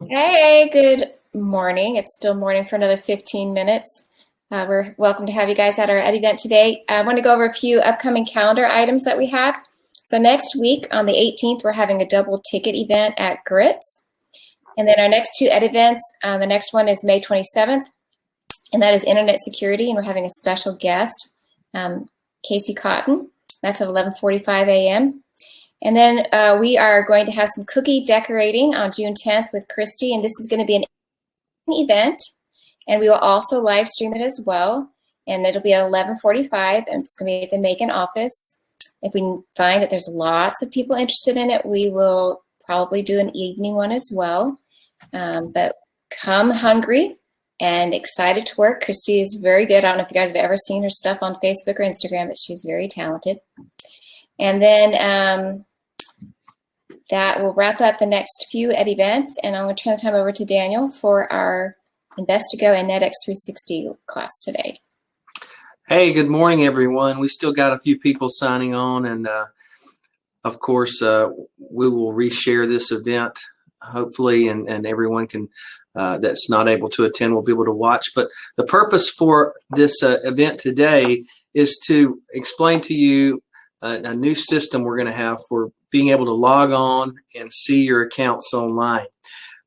Hey, good morning. It's still morning for another 15 minutes. We're welcome to have you guys at our event today. I want to go over a few upcoming calendar items that we have. So next week on the 18th, we're having a double ticket event at Grits. And then our next two events, the next one is May 27th, and that is Internet Security, and we're having a special guest, Casey Cotton. That's at 11:45 a.m. And then we are going to have some cookie decorating on June 10th with Christy, and this is going to be an event, and we will also live stream it as well, and it'll be at 11:45, and it's going to be at the Macon office. If we find that there's lots of people interested in it, we will probably do an evening one as well, but come hungry and excited to work. Christy is very good. I don't know if you guys have ever seen her stuff on Facebook or Instagram, but she's very talented. And then that will wrap up the next few events, and I'm going to turn the time over to Daniel for our Investigo and NetX 360 class today. Hey, good morning, everyone. We still got a few people signing on, and of course, we will reshare this event, hopefully, and everyone can that's not able to attend will be able to watch. But the purpose for this event today is to explain to you a new system we're going to have for being able to log on and see your accounts online.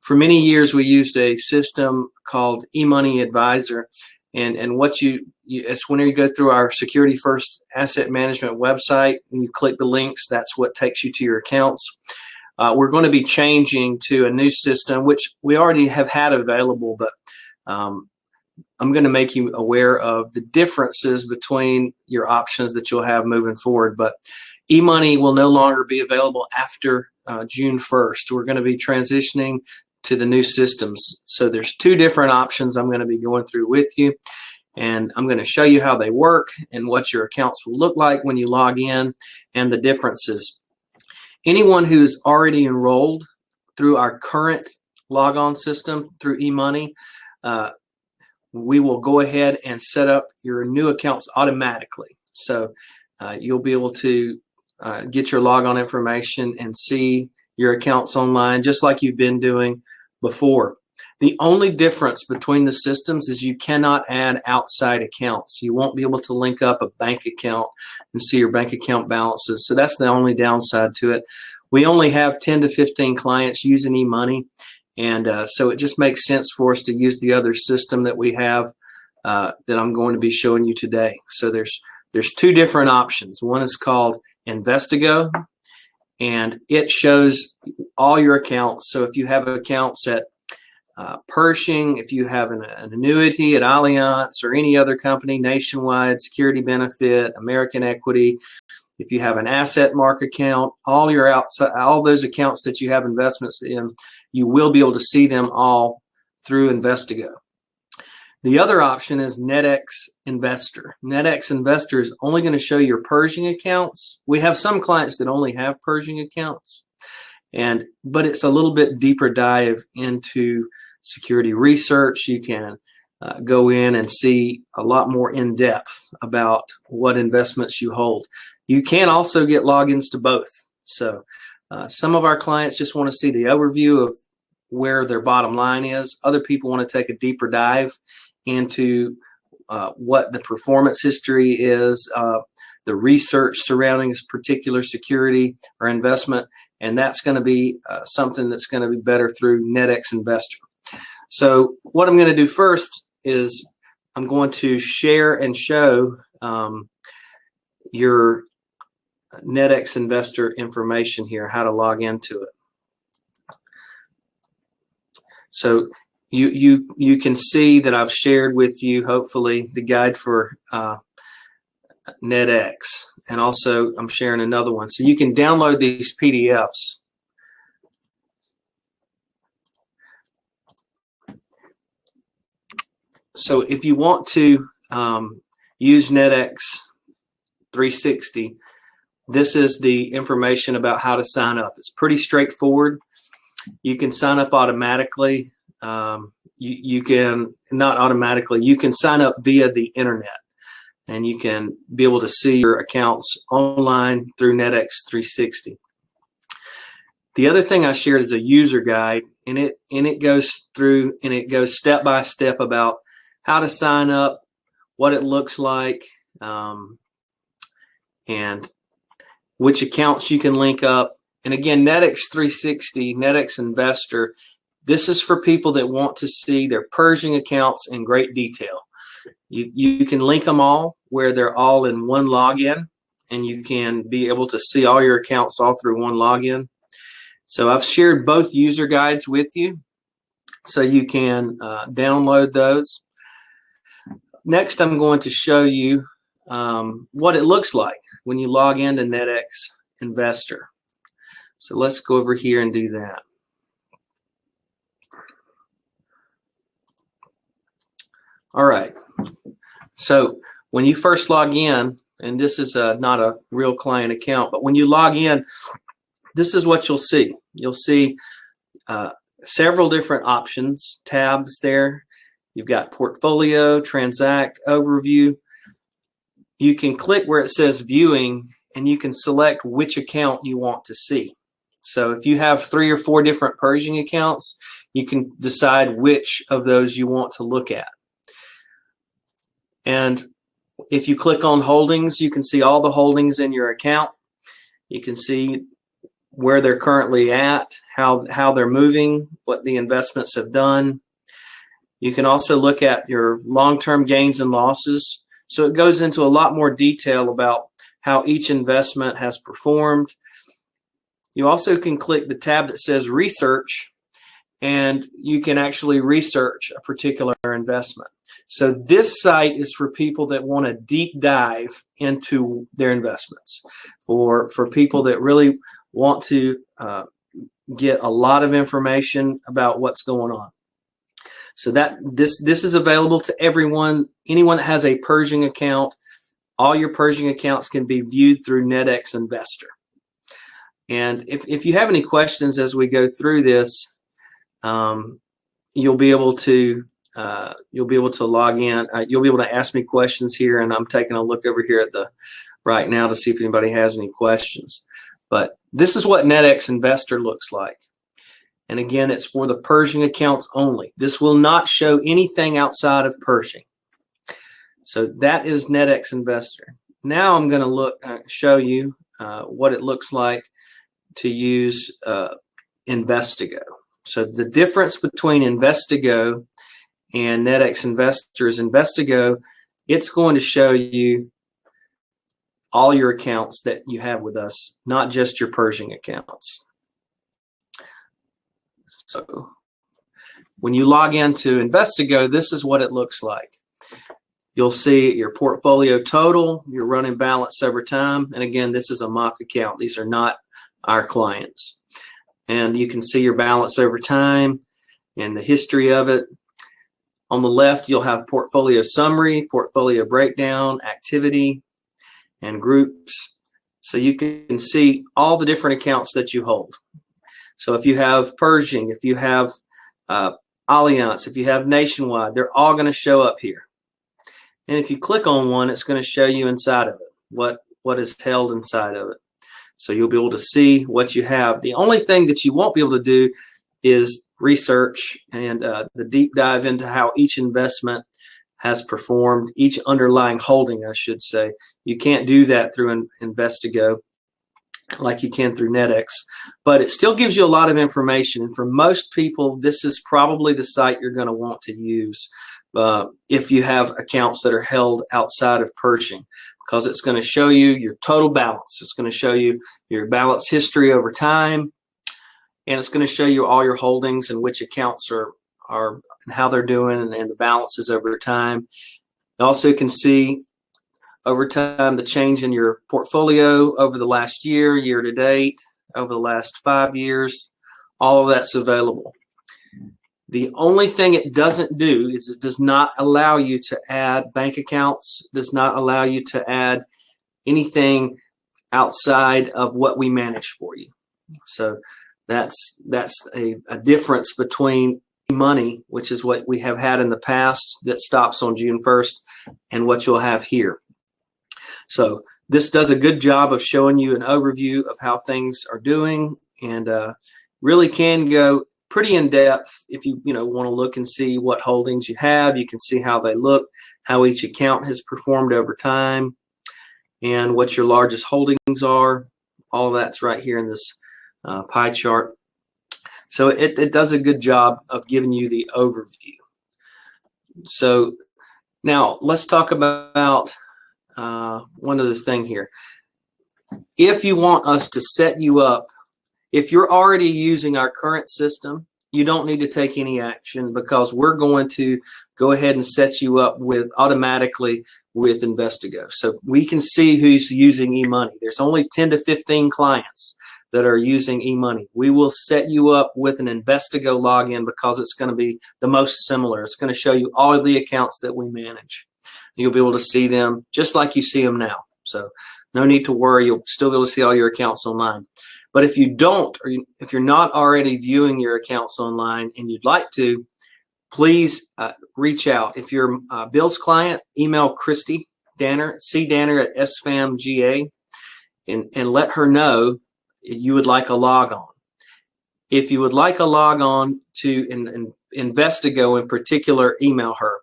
For many years, we used a system called eMoney Advisor, and what it's whenever you go through our Security First Asset Management website and you click the links, that's what takes you to your accounts. We're going to be changing to a new system, which we already have had available, but I'm going to make you aware of the differences between your options that you'll have moving forward. But eMoney will no longer be available after June 1st. We're going to be transitioning to the new systems. So there's two different options I'm going to be going through with you. And I'm going to show you how they work and what your accounts will look like when you log in and the differences. Anyone who's already enrolled through our current logon system through eMoney, we will go ahead and set up your new accounts automatically. So you'll be able to get your logon information and see your accounts online just like you've been doing before. The only difference between the systems is you cannot add outside accounts. You won't be able to link up a bank account and see your bank account balances. So that's the only downside to it. We only have 10 to 15 clients using eMoney. And so it just makes sense for us to use the other system that we have that I'm going to be showing you today. So there's two different options. One is called Investigo, and it shows all your accounts. So if you have accounts at Pershing, if you have an annuity at Allianz or any other company, Nationwide, Security Benefit, American Equity, if you have an AssetMark account, all those accounts that you have investments in, you will be able to see them all through Investigo. The other option is NetX Investor. NetX Investor is only going to show your Pershing accounts. We have some clients that only have Pershing accounts, but it's a little bit deeper dive into security research. You can go in and see a lot more in depth about what investments you hold. You can also get logins to both. So some of our clients just want to see the overview of where their bottom line is. Other people want to take a deeper dive into what the performance history is, the research surrounding this particular security or investment, and that's going to be something that's going to be better through NetX Investor. So what I'm going to do first is I'm going to share and show your NetX Investor information here, how to log into it. So you can see that I've shared with you, hopefully, the guide for NetX, and also I'm sharing another one. So you can download these PDFs. So if you want to use NetX 360, this is the information about how to sign up. It's pretty straightforward. You can sign up automatically. You can not automatically. You can sign up via the internet, and you can be able to see your accounts online through NetX 360. The other thing I shared is a user guide, and it goes through and it goes step by step about how to sign up, what it looks like, and which accounts you can link up. And again, NetX 360, NetX Investor, this is for people that want to see their Pershing accounts in great detail. You can link them all where they're all in one login, and you can be able to see all your accounts all through one login. So I've shared both user guides with you, so you can download those. Next, I'm going to show you what it looks like when you log into NetX Investor. So let's go over here and do that. All right. So when you first log in, and this is not a real client account, but when you log in, this is what you'll see. You'll see several different options, tabs there. You've got portfolio, transact, overview. You can click where it says viewing, and you can select which account you want to see. So if you have 3 or 4 different Pershing accounts, you can decide which of those you want to look at. And if you click on holdings, you can see all the holdings in your account. You can see where they're currently at, how they're moving, what the investments have done. You can also look at your long-term gains and losses. So it goes into a lot more detail about how each investment has performed. You also can click the tab that says research, and you can actually research a particular investment. So this site is for people that want to deep dive into their investments, for people that really want to get a lot of information about what's going on. So that this is available to everyone. Anyone that has a Pershing account, all your Pershing accounts can be viewed through NetX Investor. And if you have any questions as we go through this, you'll be able to log in. You'll be able to ask me questions here, and I'm taking a look over here at the right now to see if anybody has any questions. But this is what NetX Investor looks like. And again, it's for the Pershing accounts only. This will not show anything outside of Pershing. So that is NetX Investor. Now I'm going to show you what it looks like to use Investigo. So the difference between Investigo and NetX Investor is Investigo, it's going to show you all your accounts that you have with us, not just your Pershing accounts. So when you log into Investigo, this is what it looks like. You'll see your portfolio total, your running balance over time. And again, this is a mock account. These are not our clients. And you can see your balance over time and the history of it. On the left, you'll have portfolio summary, portfolio breakdown, activity, and groups. So you can see all the different accounts that you hold. So if you have Pershing, if you have Allianz, if you have Nationwide, they're all going to show up here. And if you click on one, it's going to show you inside of it, what is held inside of it. So you'll be able to see what you have. The only thing that you won't be able to do is research and the deep dive into how each investment has performed, each underlying holding, I should say. You can't do that through Investigo like you can through NetX, but it still gives you a lot of information. And for most people, this is probably the site you're going to want to use if you have accounts that are held outside of Pershing, because it's going to show you your total balance. It's going to show you your balance history over time, and it's going to show you all your holdings and which accounts are and how they're doing and the balances over time. You also can see over time the change in your portfolio over the last year, year to date, over the last 5 years. All of that's available. The only thing it doesn't do is it does not allow you to add bank accounts, does not allow you to add anything outside of what we manage for you. So that's a difference between money, which is what we have had in the past that stops on June 1st, and what you'll have here. So this does a good job of showing you an overview of how things are doing and really can go pretty in depth if you want to look and see what holdings you have. You can see how they look, how each account has performed over time, and what your largest holdings are. All of that's right here in this pie chart. So it does a good job of giving you the overview. So now let's talk about one other thing here. If you want us to set you up, if you're already using our current system, you don't need to take any action, because we're going to go ahead and set you up automatically with Investigo. So we can see who's using eMoney. There's only 10 to 15 clients that are using eMoney. We will set you up with an Investigo login because it's going to be the most similar. It's going to show you all of the accounts that we manage. You'll be able to see them just like you see them now. So no need to worry. You'll still be able to see all your accounts online. But if you don't, or if you're not already viewing your accounts online and you'd like to, please reach out. If you're Bill's client, email Christy Danner, cdanner at SFAMGA, and let her know you would like a log on. If you would like a log on to Investigo in particular, email her.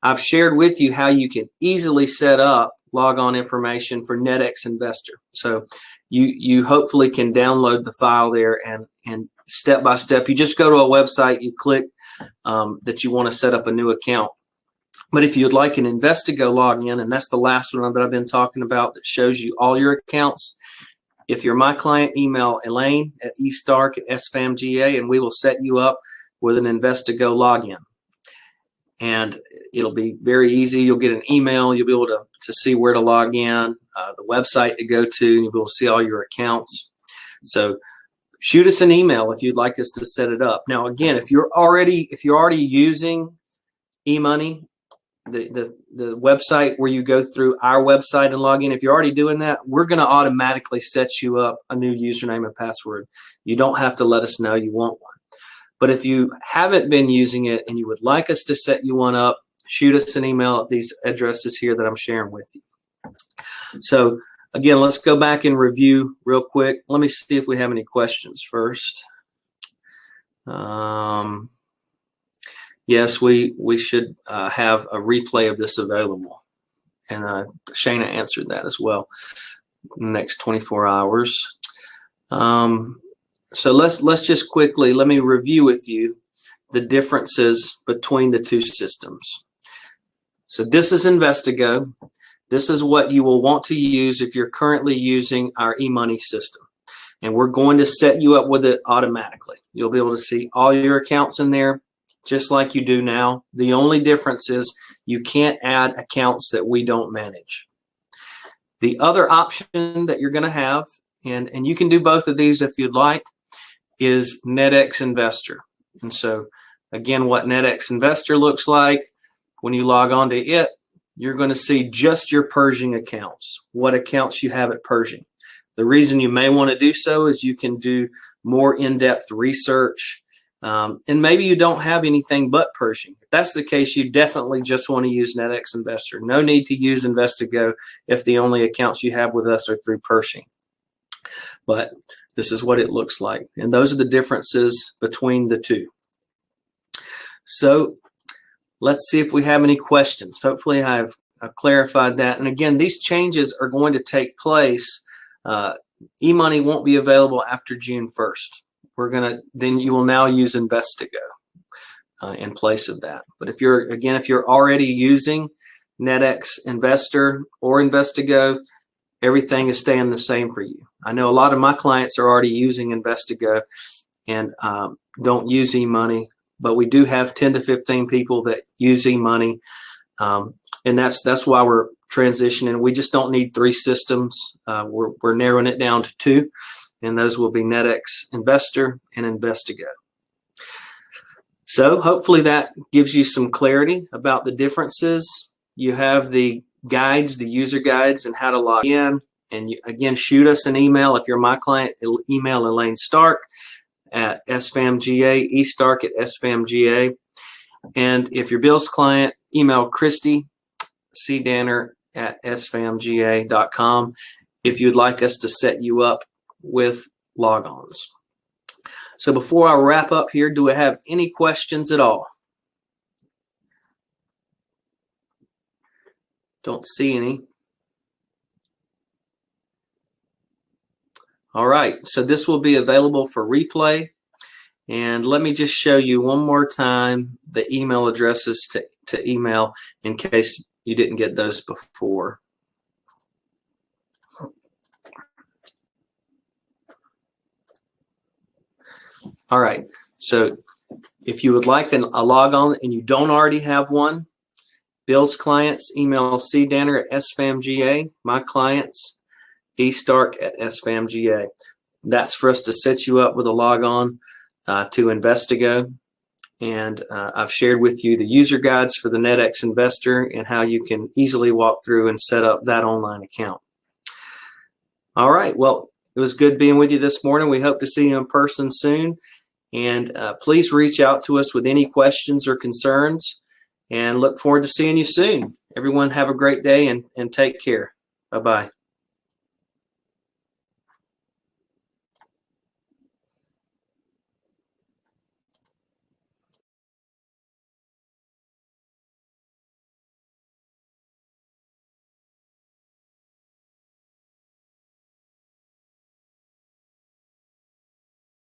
I've shared with you how you can easily set up log on information for NetX Investor. So you hopefully can download the file there, and step by step, you just go to a website, you click that you want to set up a new account. But if you'd like an Investigo login, and that's the last one that I've been talking about that shows you all your accounts, if you're my client, email Elaine at eStark at SFAMGA, and we will set you up with an Investigo login. And it'll be very easy. You'll get an email. You'll be able to see where to log in, the website to go to, and you'll be able to see all your accounts. So shoot us an email if you'd like us to set it up. Now, again, if you're already using eMoney, the website where you go through our website and log in, if you're already doing that, we're going to automatically set you up a new username and password. You don't have to let us know you want one. But if you haven't been using it and you would like us to set you one up, shoot us an email at these addresses here that I'm sharing with you. So again, let's go back and review real quick. Let me see if we have any questions first. Yes, we should have a replay of this available. And Shana answered that as well in the next 24 hours. So let's just quickly, let me review with you the differences between the two systems. So this is Investigo. This is what you will want to use if you're currently using our eMoney system. And we're going to set you up with it automatically. You'll be able to see all your accounts in there just like you do now. The only difference is you can't add accounts that we don't manage. The other option that you're going to have, and you can do both of these if you'd like, is NetX Investor. And so again, what NetX Investor looks like, when you log on to it, you're going to see just your Pershing accounts, what accounts you have at Pershing. The reason you may want to do so is you can do more in-depth research, and maybe you don't have anything but Pershing. If that's the case, you definitely just want to use NetX Investor. No need to use Investigo if the only accounts you have with us are through Pershing. But this is what it looks like. And those are the differences between the two. So let's see if we have any questions. Hopefully I've clarified that. And again, these changes are going to take place. eMoney won't be available after June 1st. Then you will now use Investigo in place of that. But if you're already using NetX Investor or Investigo, everything is staying the same for you. I know a lot of my clients are already using Investigo and don't use eMoney, but we do have 10 to 15 people that use eMoney, and that's why we're transitioning. We just don't need 3 systems. We're narrowing it down to 2, and those will be NetX Investor and Investigo. So hopefully that gives you some clarity about the differences. You have the guides, the user guides, and how to log in. And again, shoot us an email. If you're my client, email Elaine Stark at SFAMGA, eStark at SFAMGA. And if you're Bill's client, email Christy cdanner at sfamga.com if you'd like us to set you up with logons. So before I wrap up here, do we have any questions at all? Don't see any. All right, so this will be available for replay. And let me just show you one more time the email addresses to email in case you didn't get those before. All right, so if you would like a log on and you don't already have one, Bill's clients, email cdanner@sfamga. My clients, estark@sfamga. That's for us to set you up with a log on to Investigo. And I've shared with you the user guides for the NetX Investor and how you can easily walk through and set up that online account. All right, well, it was good being with you this morning. We hope to see you in person soon. And please reach out to us with any questions or concerns, and look forward to seeing you soon. Everyone have a great day and take care. Bye-bye.